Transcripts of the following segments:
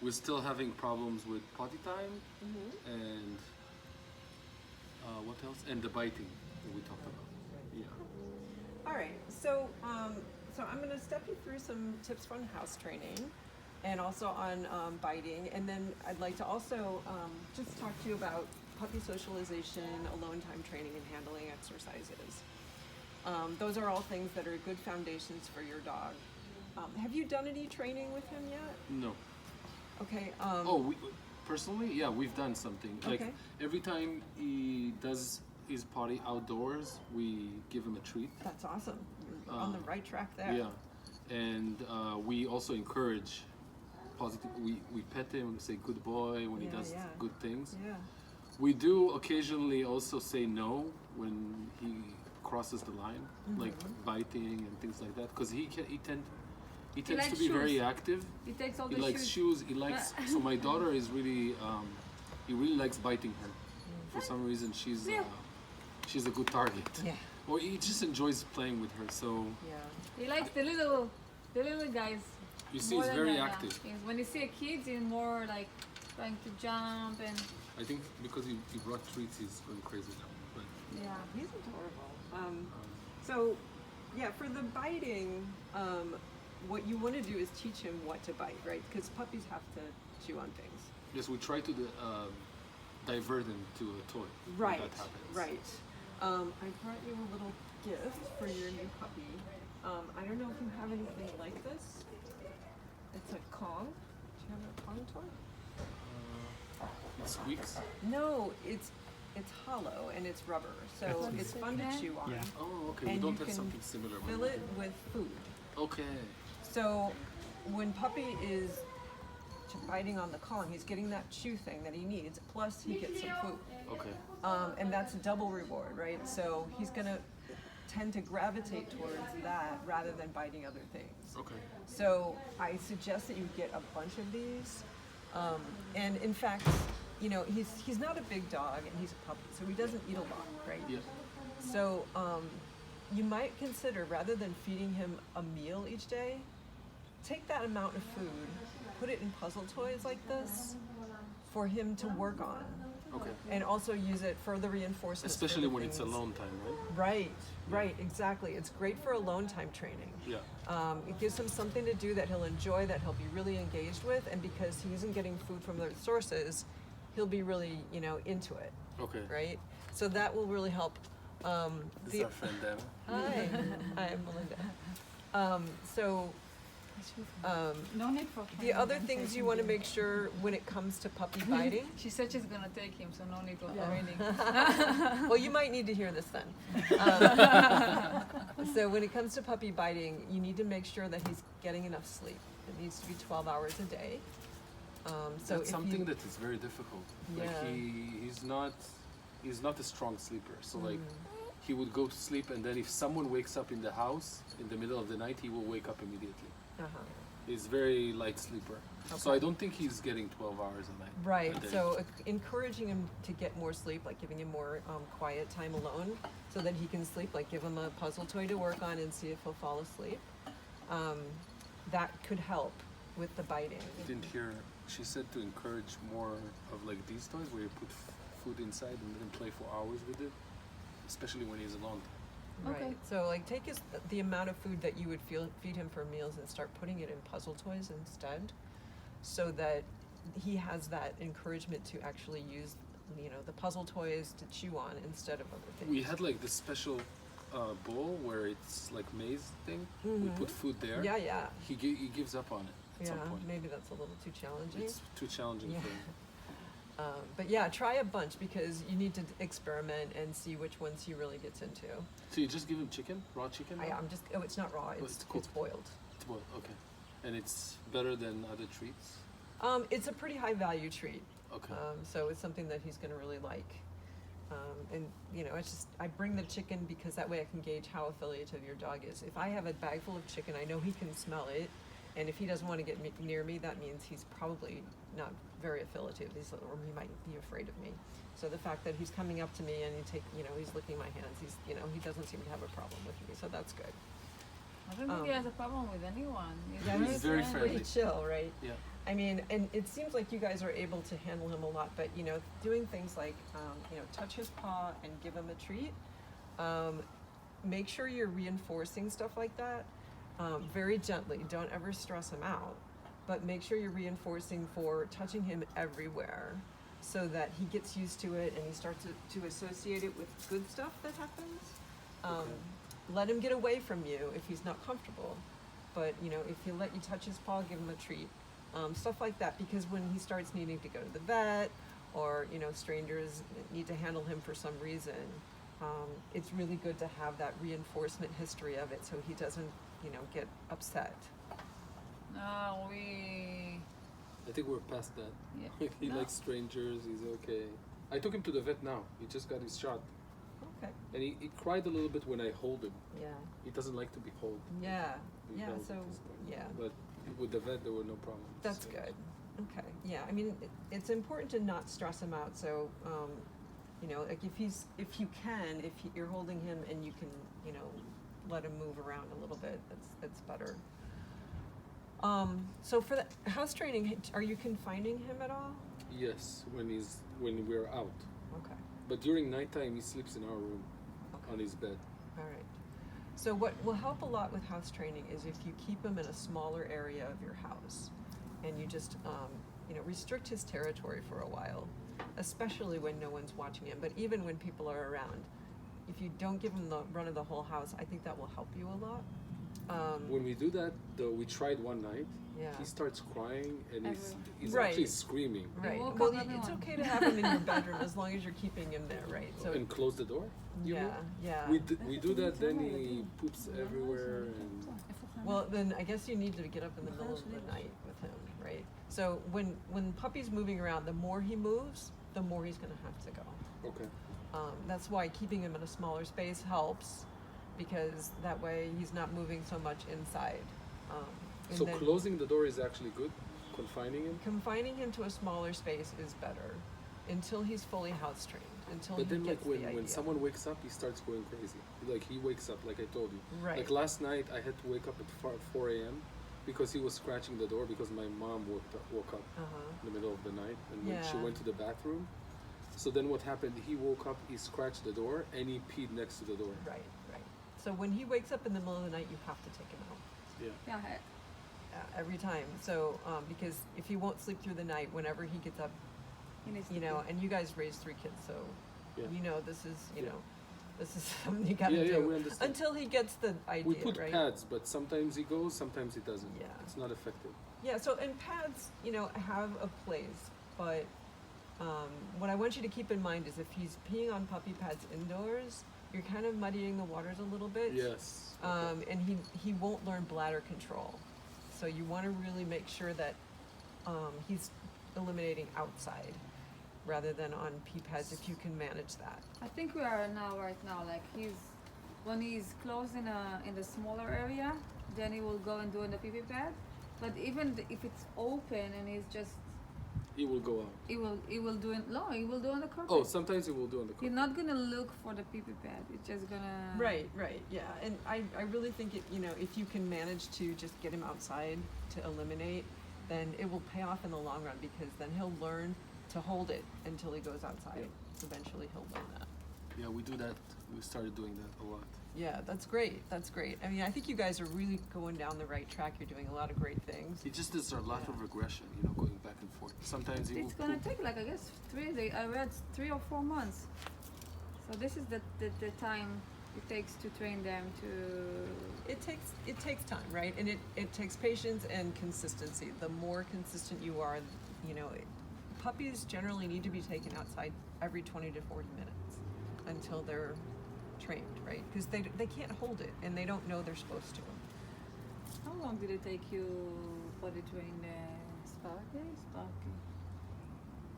we're still having problems with potty time and what else? And the biting that we talked about. Yeah. All right, so so I'm going to step you through some tips on house training, and also on biting, and then I'd like to also just talk to you about puppy socialization, alone time training, and handling exercises. Those are all things that are good foundations for your dog. Have you done any training with him yet? No. Okay. Personally, yeah, we've done something. Like Okay. every time he does his potty outdoors, we give him a treat. That's awesome. You're on the right track there. Yeah, and we also encourage positive. We pet him, we say good boy when he Yeah, does yeah. good things. Yeah. We do occasionally also say no when he crosses the line, like biting and things like that, because he tends to likes be very shoes. active. He takes all He the likes shoes. He likes. So my daughter is really, he really likes biting her. For some reason, she's a good target. Yeah. Or he just enjoys playing with her. So Yeah. He likes the little guys. you see, more he's than very that, active. yeah. When you see a kid, he's more like trying to jump and I think because he brought treats, he's going crazy now. But yeah. He's adorable. So, yeah, for the biting, what you want to do is teach him what to bite, right? Because puppies have to chew on things. yes, we try to divert him to a toy. when Right, That happens. right. I brought you a little gift for your new puppy. I don't know if you have anything like this. It's a Kong. Do you have a Kong toy? It squeaks. No, it's hollow and it's rubber, so it's fun to chew on. Yeah. Oh, okay. And we don't you have can something similar. Fill it with food. Okay. So when puppy is biting on the Kong, he's getting that chew thing that he needs, plus he gets some food. Okay. And that's a double reward, right? So he's gonna tend to gravitate towards that rather than biting other things. Okay. So I suggest that you get a bunch of these. And in fact, you know, he's not a big dog and he's a puppy, so he doesn't eat a lot, right? Yeah. So you might consider, rather than feeding him a meal each day, take that amount of food, put it in puzzle toys like this for him to work on. Okay. And also use it for the reinforcements. for Especially the when it's things. alone time, right? Right, right, exactly. It's great for alone time training. Yeah. It gives him something to do that he'll enjoy, that he'll be really engaged with, and because he isn't getting food from other sources, he'll be really, you know, into it, Okay. right? So that will really help. This is our friend Dana. Hi, I'm Melinda. No need for The other things you want to make sure when it comes to puppy biting, She said she's gonna take him, so no need of Yeah. training. well, you might need to hear this then. So when it comes to puppy biting, you need to make sure that he's getting enough sleep. It needs to be 12 hours a day. So That's if something you, that is very difficult. Like Yeah. he's not a strong sleeper. So like Mm. he would go to sleep, and then if someone wakes up in the house in the middle of the night, he will wake up immediately. uh-huh. He's very light sleeper. So Okay. I don't think he's getting 12 hours a night. Right. a day. So encouraging him to get more sleep, like giving him more quiet time alone, so that he can sleep. Like give him a puzzle toy to work on and see if he'll fall asleep. That could help with the biting. I didn't hear. She said to encourage more of like these toys where you put food inside and let him play for hours with it, especially when he's alone. Okay. Right. So like take the amount of food that you would feed him for meals and start putting it in puzzle toys instead, so that he has that encouragement to actually use, you know, the puzzle toys to chew on instead of other things. We had like this special bowl where it's like maze thing. We put food there. Yeah, yeah. He gives up on it at Yeah, some point. maybe that's a little too challenging. It's too challenging Yeah. for him. But yeah, try a bunch because you need to experiment and see which ones he really gets into. So you just give him chicken, raw chicken? It's not raw, Oh, it's it's cooked. boiled. It's boiled, okay. And it's better than other treats? It's a pretty high value treat. Okay. So it's something that he's going to really like. And you know, it's just, I bring the chicken because that way I can gauge how affiliative your dog is. If I have a bag full of chicken, I know he can smell it. And if he doesn't want to get near me, that means he's probably not very affiliative. Or he might be afraid of me. So the fact that he's coming up to me and he's licking my hands, he doesn't seem to have a problem with me. So that's good. I don't think he has a problem with anyone. Yeah, He's very pretty friendly. chill, right? Yeah. I mean, and it seems like you guys are able to handle him a lot, but you know, doing things like, touch his paw and give him a treat. Make sure you're reinforcing stuff like that very gently. Don't ever stress him out, but make sure you're reinforcing for touching him everywhere so that he gets used to it and he starts to associate it with good stuff that happens. Let him get away from you if he's not comfortable, but you know, if he'll let you touch his paw, give him a treat. Stuff like that, because when he starts needing to go to the vet, or you know, strangers need to handle him for some reason, it's really good to have that reinforcement history of it, so he doesn't, you know, get upset. No, I think we're past that. yeah. He No. likes strangers. He's okay. I took him to the vet now. He just got his shot, Okay. and he cried a little bit when I hold him. Yeah. He doesn't like to be held. Yeah. He Yeah. held So this time. yeah. But with the vet, there were no problems. That's So- good. Okay. Yeah. I mean, it's important to not stress him out. So, you know, like if you're holding him and you can, you know, let him move around a little bit, that's better. So for the house training, are you confining him at all? Yes, when we're out. Okay. But during nighttime, he sleeps in our room Okay. on his bed. All right. So what will help a lot with house training is if you keep him in a smaller area of your house, and you just restrict his territory for a while, especially when no one's watching him. But even when people are around, if you don't give him the run of the whole house, I think that will help you a lot. When we do that, though, we tried one night. Yeah. He starts crying and he's Right. actually screaming. Right. woke Well, up it's everyone. okay to have him in your bedroom as long as you're keeping him there, right? So And close the door. you yeah, mean? yeah. We do that. Then he poops everywhere and. Well, then I guess you need to get up in the middle of the night with him, right? So when puppy's moving around, the more he moves, the more he's going to have to go. Okay. That's why keeping him in a smaller space helps, because that way he's not moving so much inside. And So then closing the door is actually good. Confining him. confining him to a smaller space is better until he's fully house trained. Until But he then, like gets the when idea. someone wakes up, he starts going crazy. Like he wakes up, like I told you. Right. Like last night, I had to wake up at 4 a.m. because he was scratching the door because my mom woke up in the middle of the night and when she Yeah. went to the bathroom. So then what happened? He woke up, he scratched the door, and he peed next to the door. Right, right. So when he wakes up in the middle of the night, you have to take him out. Yeah. Yeah. Every time. So because if he won't sleep through the night, whenever he gets up, He needs to you know, pee. and you guys raised 3 kids, so Yeah. you know this is, you Yeah. know, this is something you gotta Yeah, do we understand. until he gets the idea, We put right? pads, but sometimes he goes, sometimes he doesn't. Yeah. It's not effective. Yeah. So and pads, you know, have a place, but what I want you to keep in mind is if he's peeing on puppy pads indoors, you're kind of muddying the waters a little bit. Yes. Okay. And he won't learn bladder control. So you want to really make sure that he's eliminating outside rather than on pee pads if you can manage that. I think we are right now like when he's closed in the smaller area, then he will go and do in the pee pad. But even if it's open and he's just He will go out. he will do it. No, he will do on the carpet. Oh, sometimes he will do on the You're carpet. not gonna look for the pee pad. It's just gonna Right, yeah. And I really think if you can manage to just get him outside to eliminate, then it will pay off in the long run because then he'll learn to hold it until he goes outside. Eventually he'll learn that. Yeah, we do that. We started doing that a lot. Yeah, that's great. That's great. I mean, I think you guys are really going down the right track. You're doing a lot of great things. He just does a lot of regression, going back and forth. Sometimes he will It's gonna poop. take like I guess I read 3 or 4 months. So this is the time it takes to train them to. It takes time, right? And it takes patience and consistency. The more consistent you are, puppies generally need to be taken outside every 20 to 40 minutes until they're trained, right? Because they can't hold it and they don't know they're supposed to. How long did it take you for the train Sparky?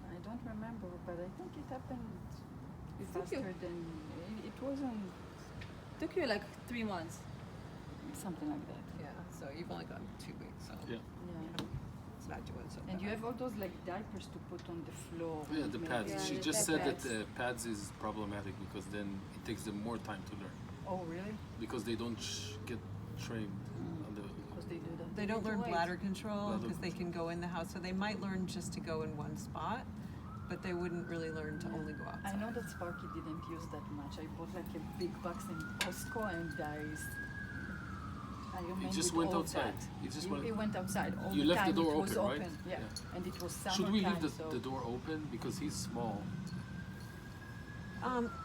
I don't remember, but I think it happened It took you- faster than it wasn't Took you like 3 months. something like that. Yeah. So you've only gone 2 weeks, so Yeah. Yeah. it's not doing so bad. And you have all those like diapers to put on the floor. Yeah, the maybe. pads. Yeah, She the just said pads. that pads is problematic because then it takes them more time to learn Oh really? because they don't get trained on the. Because they do that. They don't need to learn wait. bladder control Bladder because they can go in the house. So they might learn just to go in one spot, but they wouldn't really learn to only go I outside. know that Sparky didn't use that much. I bought like a big box in Costco and I remained just with went all outside. That. He just He went. went outside all You the left time. the door it was open, right? open. Yeah. Yeah. And it was summertime. Should we leave so the door open because he's small?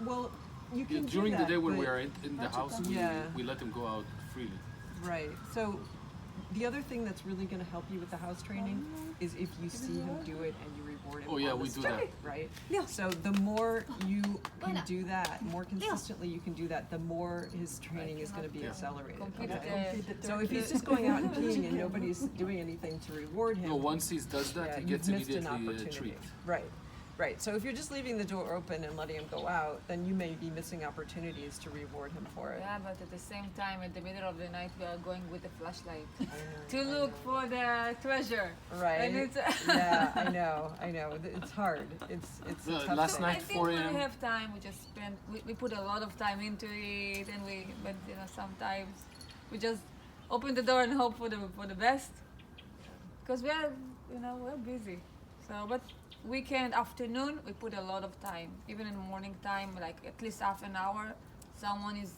Well, you Yeah, can during do the that, day when but- we are in the That's house, okay. Yeah. we let him go out freely. Right. So the other thing that's really going to help you with the house training is if you see him do it and you reward him. Oh, yeah, on the we do spot, that. Right. Yeah. So the more you can Buena. do that, more consistently you can do that, the more his training is going to be Yeah. accelerated. Compete Okay? with So if he's just going out and peeing and nobody's doing anything to reward him, No, once he does that, yeah, he you've gets missed an immediately a opportunity. treat. Right. Right. So if you're just leaving the door open and letting him go out, then you may be missing opportunities to reward him for it. Yeah, but at the same time, at the middle of the night, we are going with a flashlight I know, to I look know. for the treasure. Right. And it's Yeah, I know. It's hard. It's a Yeah, tough last thing. night, I think 4 when a.m. we have time, we just spend. We put a lot of time into it, and but sometimes we just open the door and hope for the best. Because we're busy. So, but weekend afternoon, we put a lot of time. Even in morning time, like at least half an hour, someone is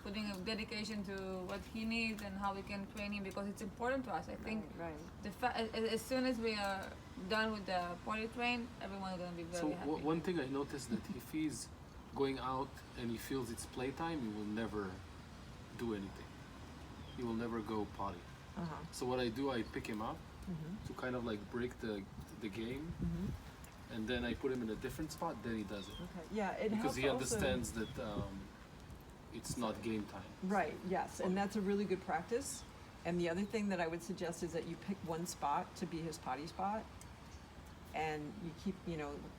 putting a dedication to what he needs and how we can train him because it's important to us. I think Right. as soon as we are done with the potty train, everyone is gonna be So very happy. one thing I noticed that if he's going out and he feels it's playtime, he will never do anything. He will never go potty. Uh-huh. So what I do, I pick him up Mhm. to kind of like break the game, Mhm. and then I put him in a different spot. Then he does it Okay. Yeah, it because helps he also- understands that it's not game time. Right, yes, and that's a really good practice. And the other thing that I would suggest is that you pick one spot to be his potty spot. And you keep,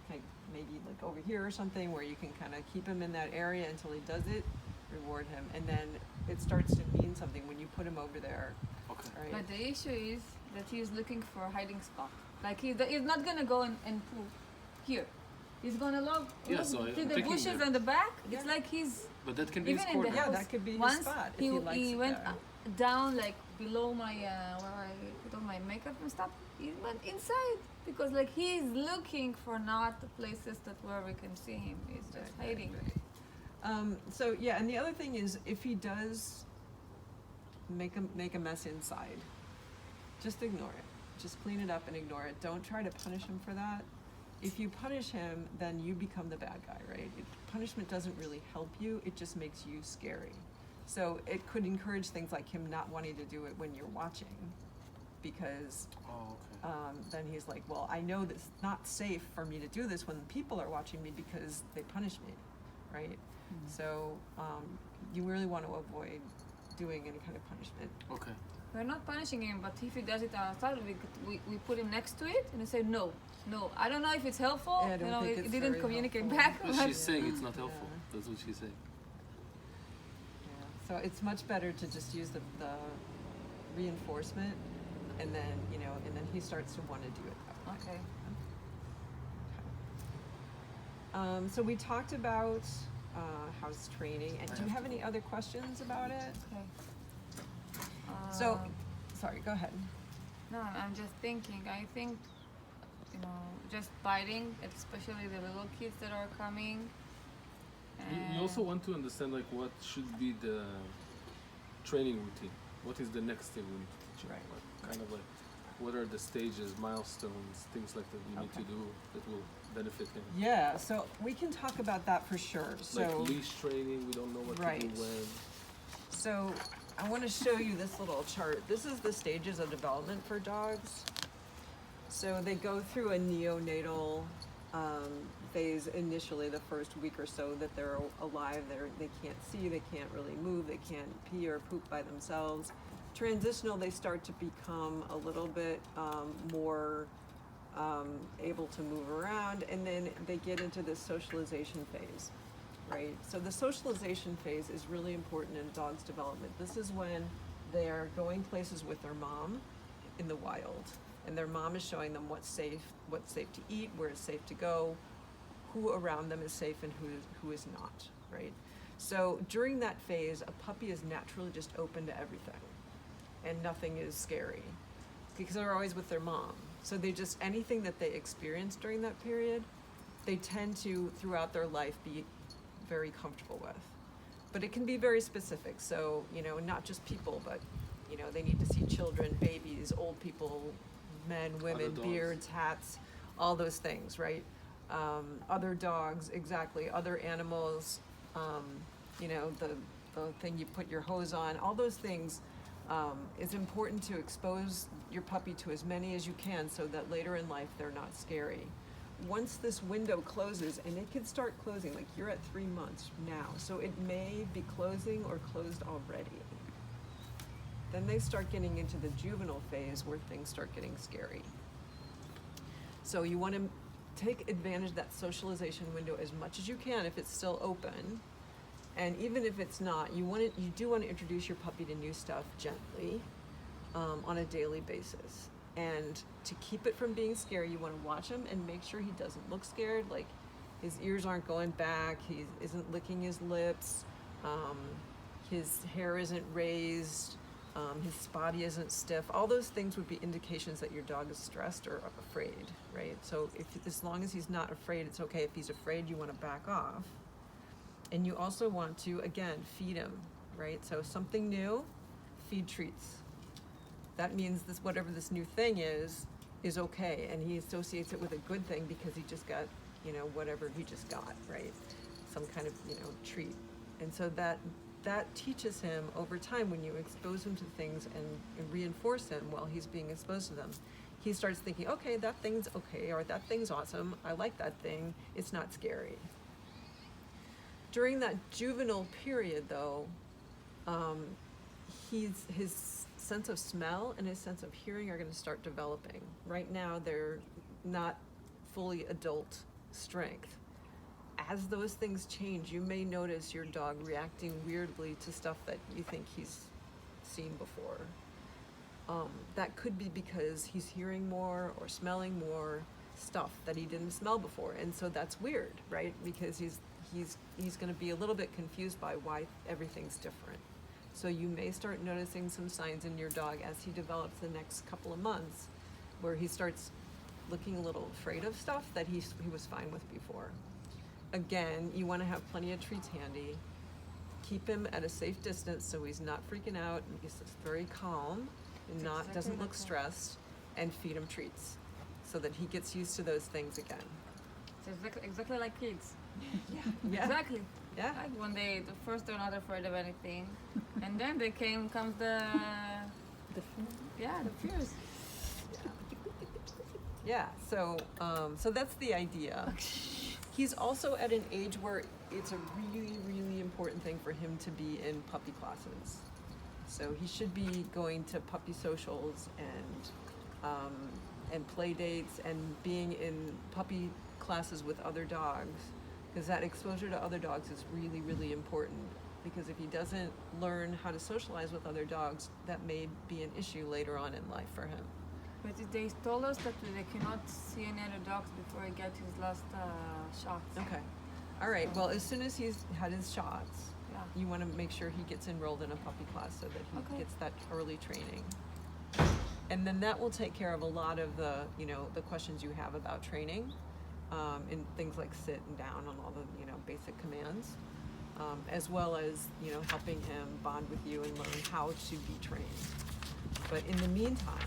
like maybe like over here or something where you can kind of keep him in that area until he does it, reward him. And then it starts to mean something when you put him over there, Okay. right? But the issue is that he is looking for a hiding spot. Like he's not gonna go and poop here. He's gonna look Yeah, so I'm to the thinking bushes that- on the back. It's Yeah. like he's But that can be his even in the corner. Yeah, house. that could be his Once spot if he likes he it went there. down like below my where I put on my makeup and stuff. He went inside because like he's looking for not the places that where we can see him. He's just Right, hiding. So yeah, and the other thing is if he does make a mess inside, just ignore it. Just clean it up and ignore it. Don't try to punish him for that. If you punish him, then you become the bad guy, right? Punishment doesn't really help you. It just makes you scary. So it could encourage things like him not wanting to do it when you're watching, because Oh, okay. then he's like, well, I know that it's not safe for me to do this when people are watching me because they punish me, right? So you really want to avoid doing any kind of punishment. Okay. We're not punishing him, but if he does it outside, we put him next to it and we say no. I don't know if it's helpful. Yeah, I don't think it it's didn't very communicate helpful. back. But But she's saying it's not helpful. Yeah. That's what she's saying. Yeah. So it's much better to just use the reinforcement, and then he starts to want to do it that way. okay. So we talked about house training, and do you have any other questions about it? Okay. So, Um, sorry, go ahead. No, I'm just thinking. I think, just biting, especially the little kids that are coming. You also want to understand like what should be the training routine. What is the next thing we need to teach him? Right. Like, kind of like what are the stages, milestones, things like that we need to Okay. do that will benefit him. Yeah, so we can talk about that for sure. So, Like leash training, we don't know what to Right. do when. So I want to show you this little chart. This is the stages of development for dogs. So they go through a neonatal phase initially, the first week or so that they're alive. They can't see, they can't really move, they can't pee or poop by themselves. Transitional, they start to become a little bit more able to move around, and then they get into this socialization phase. Right, so the socialization phase is really important in a dog's development. This is when they are going places with their mom in the wild, and their mom is showing them what's safe to eat, where it's safe to go, who around them is safe and who is not, right? So during that phase, a puppy is naturally just open to everything. and nothing is scary because they're always with their mom. So they just, anything that they experience during that period, they tend to, throughout their life, be very comfortable with. But it can be very specific. So, you know, not just people, but, you know, they need to see children, babies, old people, men, women, dogs. beards, hats, all those things, right? Other dogs, exactly, other animals, you know, the thing you put your hose on, all those things. It's important to expose your puppy to as many as you can so that later in life they're not scary. Once this window closes, and it can start closing, like you're at 3 months now, so it may be closing or closed already. Then they start getting into the juvenile phase where things start getting scary. So you want to take advantage of that socialization window as much as you can if it's still open. And even if it's not, you do want to introduce your puppy to new stuff gently on a daily basis. And to keep it from being scary, you want to watch him and make sure he doesn't look scared, like his ears aren't going back, he isn't licking his lips, his hair isn't raised, his body isn't stiff. All those things would be indications that your dog is stressed or afraid, right? So as long as he's not afraid, it's okay. If he's afraid, you want to back off. And you also want to, again, feed him, right? So something new, feed treats. That means this, whatever this new thing is okay. And he associates it with a good thing because he just got, you know, whatever he just got, right? Some kind of, you know, treat. And so that teaches him over time, when you expose him to things and reinforce him while he's being exposed to them, he starts thinking, okay, that thing's okay, or that thing's awesome, I like that thing, it's not scary. During that juvenile period, though, his sense of smell and his sense of hearing are going to start developing. Right now, they're not fully adult strength. As those things change, you may notice your dog reacting weirdly to stuff that you think he's seen before. That could be because he's hearing more or smelling more stuff that he didn't smell before, and so that's weird, right? Because he's going to be a little bit confused by why everything's different. So you may start noticing some signs in your dog as he develops the next couple of months, where he starts looking a little afraid of stuff that he was fine with before. Again, you want to have plenty of treats handy. Keep him at a safe distance so he's not freaking out and he's very calm and doesn't look stressed, and feed him treats so that he gets used to those things again. It's exactly like kids. Yeah. Exactly. Yeah. Like when the first they're not afraid of anything, and then comes the fears. Yeah. So that's the idea. He's also at an age where it's a really, really important thing for him to be in puppy classes. So he should be going to puppy socials and play dates and being in puppy classes with other dogs, because that exposure to other dogs is really, really important. Because if he doesn't learn how to socialize with other dogs, that may be an issue later on in life for him. But they told us that they cannot see any other dogs before he gets his last shots. Okay. All right. Well, as soon as he's had his shots, Yeah. you want to make sure he gets enrolled in a puppy class so that he gets that early training. And then that will take care of a lot of the questions you have about training, in things like sit and down on all the, basic commands, as well as, helping him bond with you and learn how to be trained. But in the meantime,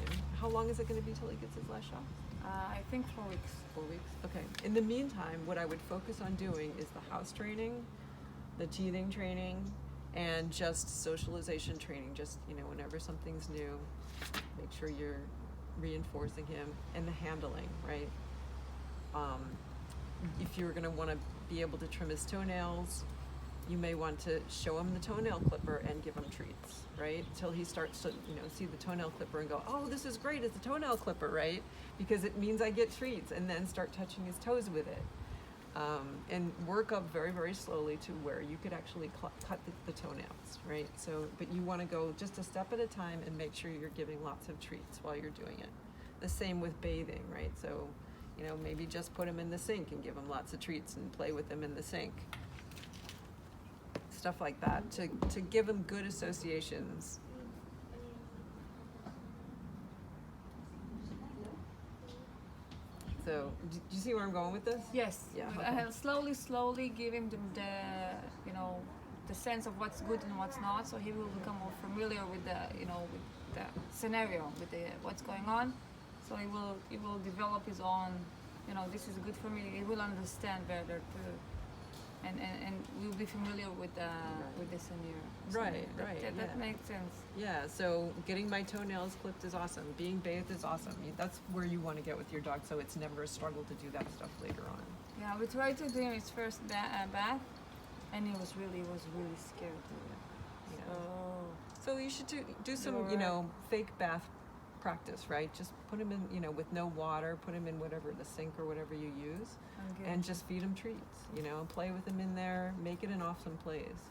how long is it going to be till he gets his last shot? I think 4 weeks. 4 weeks? Okay. In the meantime, what I would focus on doing is the house training, the teething training, and just socialization training. Just, whenever something's new, make sure you're reinforcing him, and the handling, right? If you're going to want to be able to trim his toenails, you may want to show him the toenail clipper and give him treats, right? Till he starts to, see the toenail clipper and go, oh, this is great, it's a toenail clipper, right? Because it means I get treats, and then start touching his toes with it. And work up very, very slowly to where you could actually cut the toenails, right? So, but you want to go just a step at a time and make sure you're giving lots of treats while you're doing it. The same with bathing, right? So, maybe just put him in the sink and give him lots of treats and play with him in the sink. Stuff like that to give him good associations. So, do you see where I'm going with this? Yes. Yeah, I okay. have slowly give him the you know the sense of what's good and what's not, so he will become more familiar with the with the scenario, with the what's going on. So he will develop his own. This is good for me. He will understand better too, and we'll be familiar with the scenario. Right, That- right, That yeah. makes sense. Yeah, so getting my toenails clipped is awesome. Being bathed is awesome. That's where you want to get with your dog, so it's never a struggle to do that stuff later on. Yeah, we tried to do his first bath, and he was really scared. Yeah. Oh. So you should do some, You're fake bath practice, right? Just put him in, with no water, put him in whatever, the sink or whatever you use, Okay. and just feed him treats, play with him in there, make it an awesome place.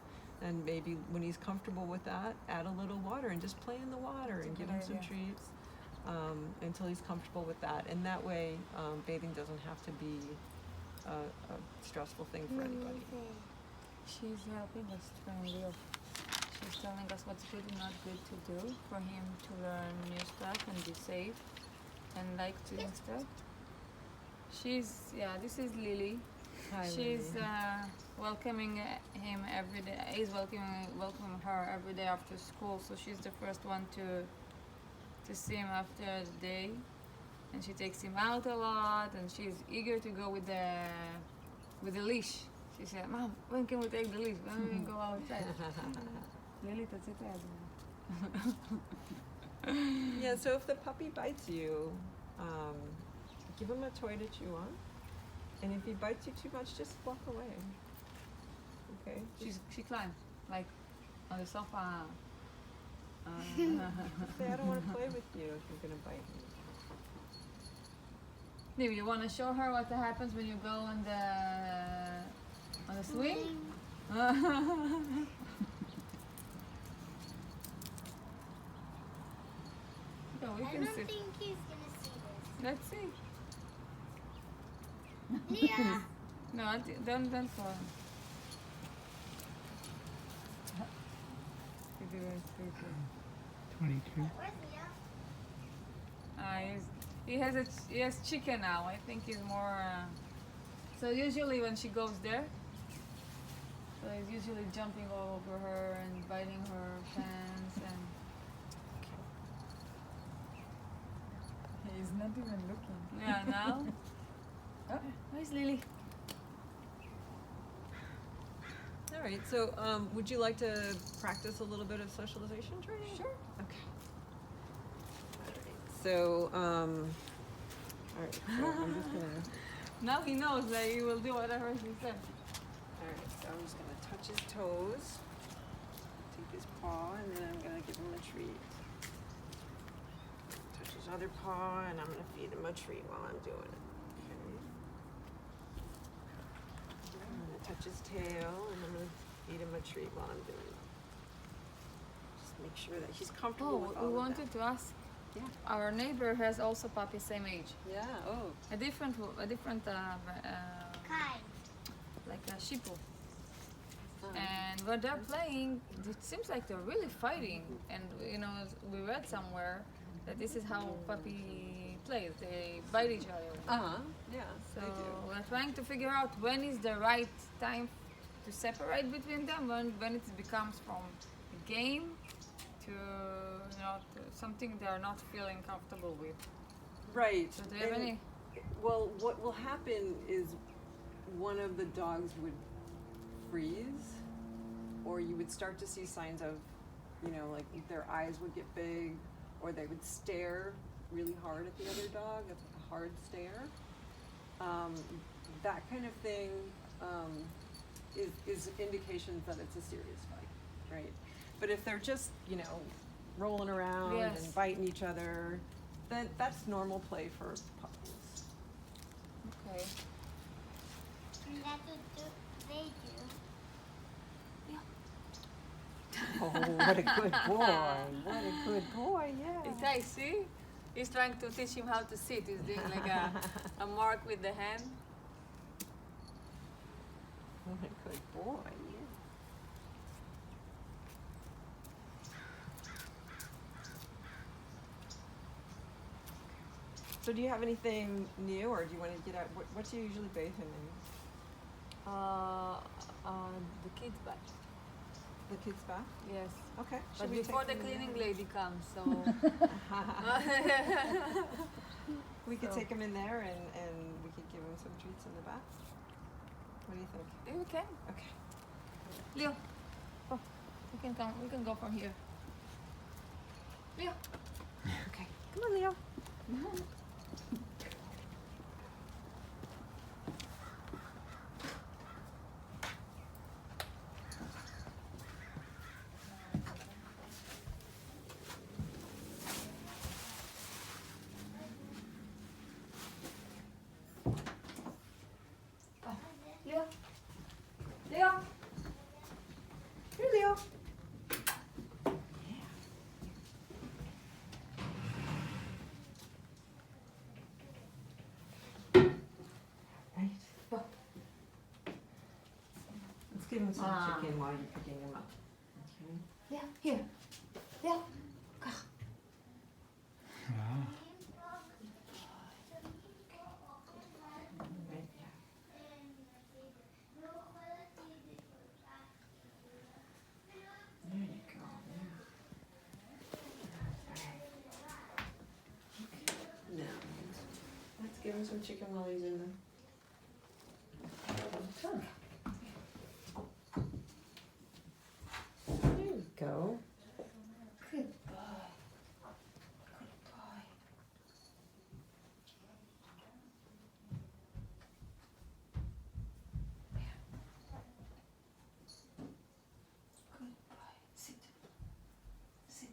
And maybe when he's comfortable with that, add a little water and just play in the water That's a and give good him some idea. treats until he's comfortable with that. And that way, bathing doesn't have to be a stressful thing for anybody. She's helping us train Leo. She's telling us what's good and not good to do for him to learn new stuff and be safe and like doing stuff. This is Lily. Hi, She's Lily. welcoming him every day. He's welcoming her every day after school. So she's the first one to see him after the day, and she takes him out a lot. And she's eager to go with the leash. She said, "Mom, when can we take the leash? When we can go outside?" Lily, that's it. Yeah, so if the puppy bites you, give him a toy to chew on. And if he bites you too much, just walk away. Okay? She climbed like on the sofa. Say, I don't want to play with you if you're going to bite me. Maybe you want to show her what happens when you go on the swing? So we I can don't see. think he's gonna see Let's see. this. Yeah. No, don't fall. You're doing stupid. 22. Where's Leo? He has chicken now. I think he's more. So usually when she goes there, so he's usually jumping all over her and biting her pants and. He's not even looking. Yeah, now. Oh, where's Lily? All right, so would you like to practice a little bit of socialization training? Sure. Okay. All right, so, all right, so I'm just going to... Now he knows that he will do whatever she says. All right, so I'm just going to touch his toes, take his paw, and then I'm going to give him a treat. Touch his other paw, and I'm going to feed him a treat while I'm doing it. Okay. I'm going to touch his tail, and I'm going to feed him a treat while I'm doing it. Just make sure that he's comfortable with all We of wanted to ask. Yeah. Our neighbor has also puppy same age. Yeah, oh. A different Kai. like a sheeple. And when they're playing, it seems like they're really fighting. And we read somewhere that this is how puppy plays. They bite each other. Uh-huh, yeah, So they do. we're trying to figure out when is the right time to separate between them. When it becomes from a game to to something they're not feeling comfortable with. Right. So do you have and- any? Well, what will happen is one of the dogs would freeze, or you would start to see signs of, like their eyes would get big, or they would stare really hard at the other dog, a hard stare. That kind of thing is indications that it's a serious fight, right? But if they're just, rolling around Yes. and biting each other, then that's normal play for puppies. Okay. And that's what they do. Oh, what a good boy. What a good boy, yeah. It's nice, see? He's trying to teach him how to sit. He's doing like a mark with the hand. What a good boy, yeah. So do you have anything new, or do you want to get out? What do you usually bathe him in? The kids bath. The kids' bath? Yes. Okay. But Should we before take the him in cleaning there? lady comes, so We could So- take him in there and we could give him some treats in the bath. What do you think? yeah, we can. Okay. Leo, oh, we can come. We can go from here. Leo. Okay. Come on, Leo. Leo. Leo. Here, Leo. Right. Let's give him some chicken while you're picking him up. Okay. Leo, here. Leo. Right. There you go. Yeah. Now, let's give him some chicken while he's in the tub. There you go. Good boy. Good boy. Good boy. Sit. Sit.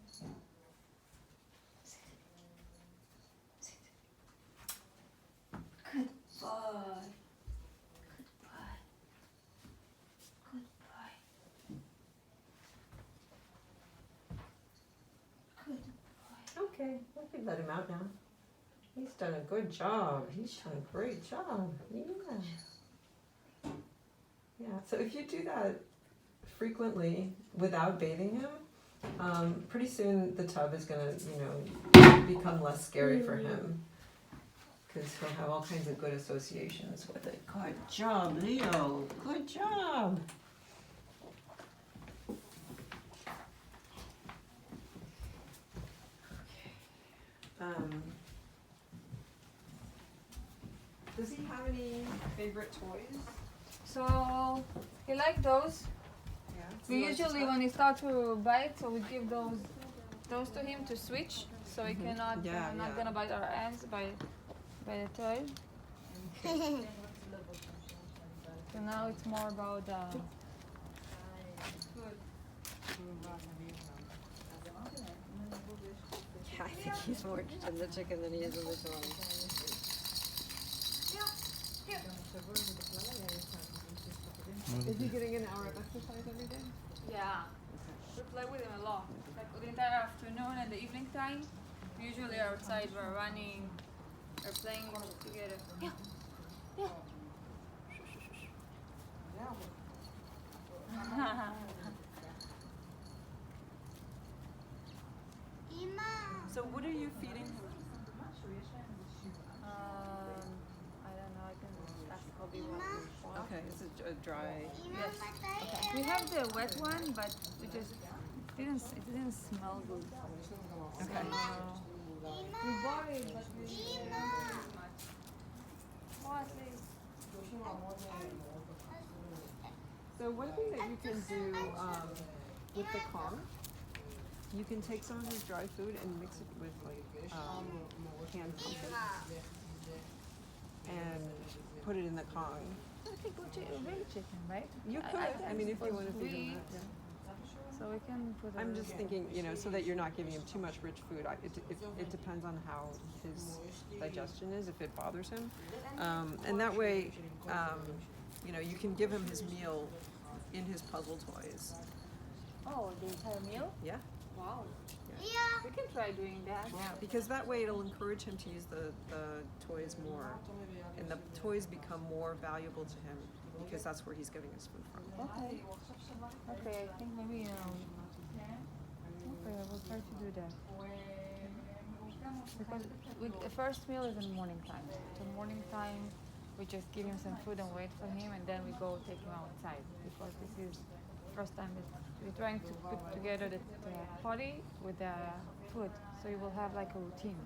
Sit. Sit. Good boy. Good boy. Good boy. Good boy. Okay, we can let him out now. He's done a good job. He's done a great job. Yeah. Yeah, so if you do that frequently without bathing him, pretty soon the tub is gonna, become less scary for him. Because he'll have all kinds of good associations with it. Good job, Leo. Good job. Does he have any favorite toys? So he like those. Yeah. We usually when he start to bite, so we give those to him to switch, so he cannot Yeah, not yeah. gonna bite our hands by the toy. So now it's more about Yeah, I think he's more interested in the chicken than he is in the toy. Is he getting an hour of exercise every day? yeah. We play with him a lot. Like the entire afternoon and the evening time. We usually are outside, we're running, we're playing together. Yeah. Yeah. Ima. So what are you feeding him? I don't know. I can ask Kobe what. Okay, it's a dry. Ima Yes. matay. We have the wet one, but we just it didn't smell good. Okay. We bought it, but we didn't like it much. What is? So one thing that you can do with the Kong, you can take some of his dry food and mix it with canned pumpkin and put it in the Kong. I think real chicken, right? You could. I mean, if you want to feed him that. Yeah. So we can put. I'm just thinking, so that you're not giving him too much rich food. It depends on how his digestion is, if it bothers him. And that way, you can give him his meal in his puzzle toys. Oh, the entire meal? Yeah? Wow. Yeah. We can try doing that. Yeah, because that way it'll encourage him to use the toys more. And the toys become more valuable to him because that's where he's getting his food from. Okay. Okay, I think maybe we'll try to do that. Because the first meal is in morning time. So morning time, we just give him some food and wait for him, and then we go take him outside because this is first time that we're trying to put together the potty with the food, so you will have like a routine.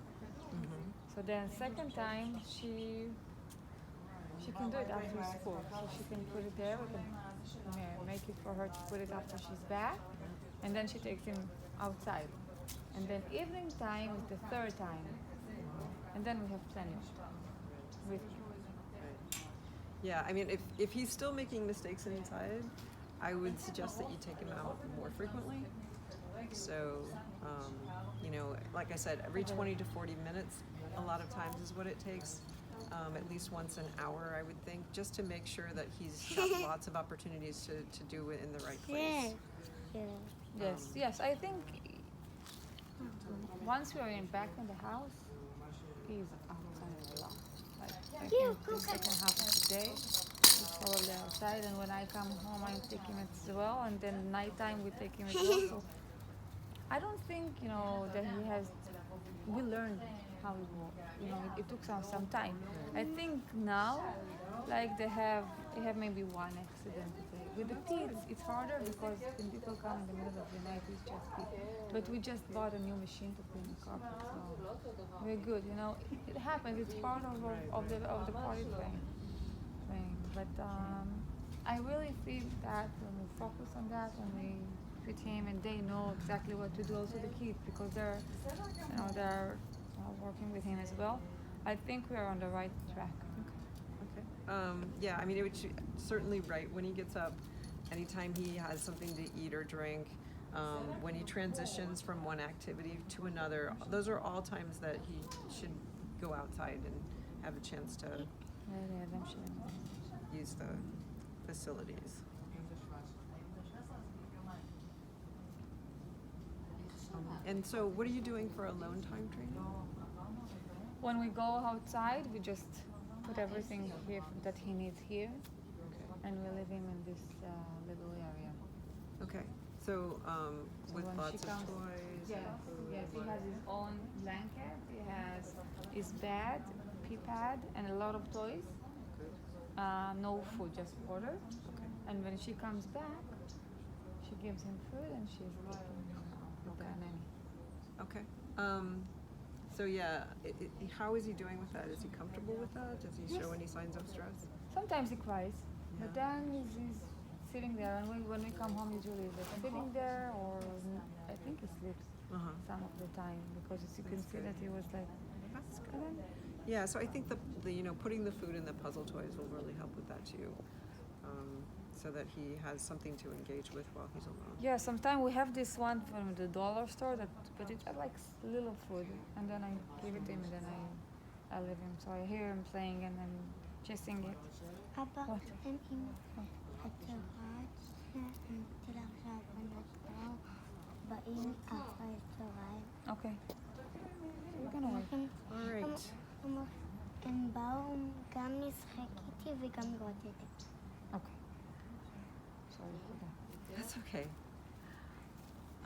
So then second time she can do it after school, so she can put it there. We can make it for her to put it after she's back, and then she takes him outside. And then evening time is the third time, and then we have plenty with him. Yeah, I mean, if he's still making mistakes inside, I would suggest that you take him out more frequently. So, you know, like I said, every 20 to 40 minutes, a lot of times is what it takes. At least once an hour, I would think, just to make sure that he's got lots of opportunities to do it in the right place. Yes. I think once we are back in the house, he's outside a lot. Like, I think the second half of the day, he's probably outside, and when I come home, I take him as well, and then nighttime we take him as well. So I don't think, you know, that he has. We learned how it works. You know, it took some time. I think now, like they have maybe one accident a day. With the kids, it's harder because when people come in the middle of the night, it's just pee. But we just bought a new machine to clean the carpet, so we're good. You know, it happens. It's part of the potty training. But I really feel that when we focus on that, when we fit him, and they know exactly what to do. Also the kids, because they're working with him as well. I think we are on the right track. Okay. Yeah, I mean, it would certainly right when he gets up, anytime he has something to eat or drink, when he transitions from one activity to another, those are all times that he should go outside and have a chance to use the facilities. And so, what are you doing for alone time training? When we go outside, we just put everything here that he needs here, and we leave him in this little area. Okay. So, with when lots she of comes- toys. Yes, he has his own blanket, he has his bed, pee pad, and a lot of toys. No food, just water. Okay. And when she comes back, she gives him food and she's sleeping with the nanny. Okay. So yeah, how is he doing with that? Is he comfortable with that? Does he show any signs of stress? Sometimes he cries, but then he's sitting there, and when we come home, usually he's like sitting there, or I think he sleeps some of the time, because as you can see that he was like. That's good. Yeah, so I think the you know, putting the food in the puzzle toys will really help with that too, so that he has something to engage with while he's alone. Yeah, sometimes we have this one from the dollar store but it's like little food, and then I give it to him, and then I leave him. So I hear him playing, and I'm chasing it. אבא, What? אם אתה רץ, תלך לבנתו, באים אחרי צהריים. Okay. So we're gonna wait. All right. הם באו גם לשחק איתי וגם לראות איתי. Okay. Sorry for that. That's okay.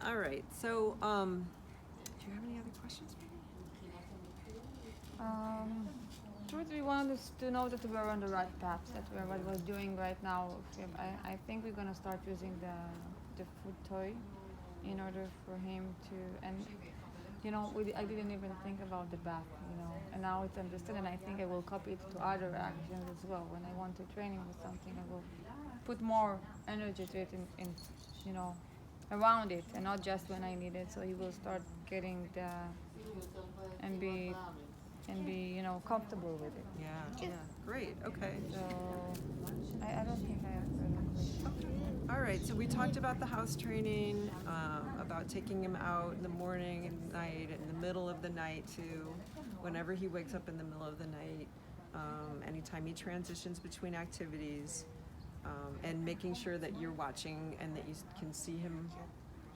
All right. So, do you have any other questions for me? Truth, we wanted to know that we're on the right path, that we're what we're doing right now. I think we're gonna start using the food toy in order for him to, and you know, I didn't even think about the bath, you know, and now it's understood, and I think I will copy it to other actions as well. When I want to train him with something, I will put more energy to it in you know, around it, and not just when I need it. So he will start getting and be you know, comfortable with it. Yeah. Great. Okay. So I don't think I have further questions. All right. So we talked about the house training, about taking him out in the morning and night, in the middle of the night too, whenever he wakes up in the middle of the night, anytime he transitions between activities, and making sure that you're watching and that you can see him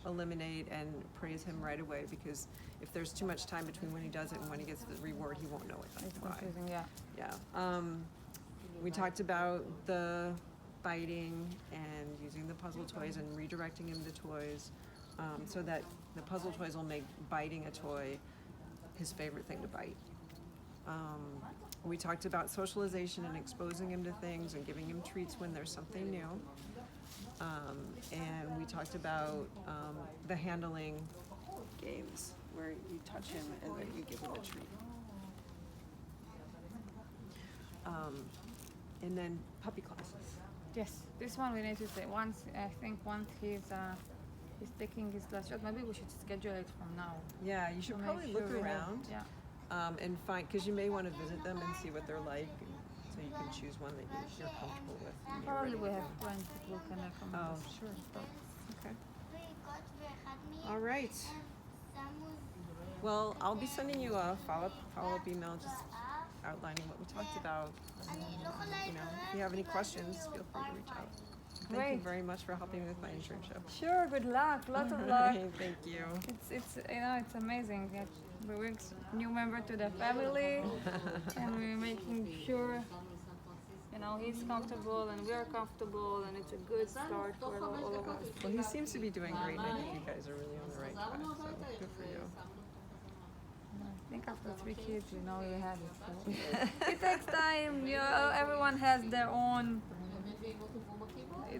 eliminate and praise him right away, because if there's too much time between when he does it and when he gets the reward, he won't know it. That's It's why. confusing, yeah. Yeah. We talked about the biting and using the puzzle toys and redirecting him to toys. so that the puzzle toys will make biting a toy his favorite thing to bite. We talked about socialization and exposing him to things and giving him treats when there's something new. And we talked about the handling games where you touch him and then you give him a treat. And then puppy classes. Yes, this one we need to say once. I think once he's taking his last shot, maybe we should schedule it from now. Yeah, you should to make probably sure look we have- around. Yeah. And find, because you may want to visit them and see what they're like, so you can choose one that you're comfortable with. and you're Probably ready we to have go. friends that will can recommend Oh, us. sure. Okay. ואחד מהם All right. שמו Well, I'll be sending you a follow-up email just outlining what we talked about. אני לא יכולה You know, if you have any questions, feel free to reach out. Thank you Great. very much for helping me with my internship. Sure. Good luck. Lots of All luck. right, thank you. It's it's amazing that we bring new member to the family, and we're making sure he's comfortable and we're comfortable, and it's a good start for all of us. Well, he seems to be doing great, and I think you guys are really on the right track, so good for you. I think after 3 kids, you have it. So. It takes time. Everyone has their own.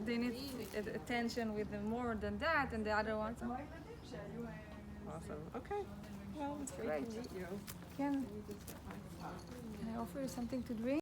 They need attention with them more than that, and the other ones. Awesome. Okay. Well, it's great Great. to meet you. Can I offer you something to drink?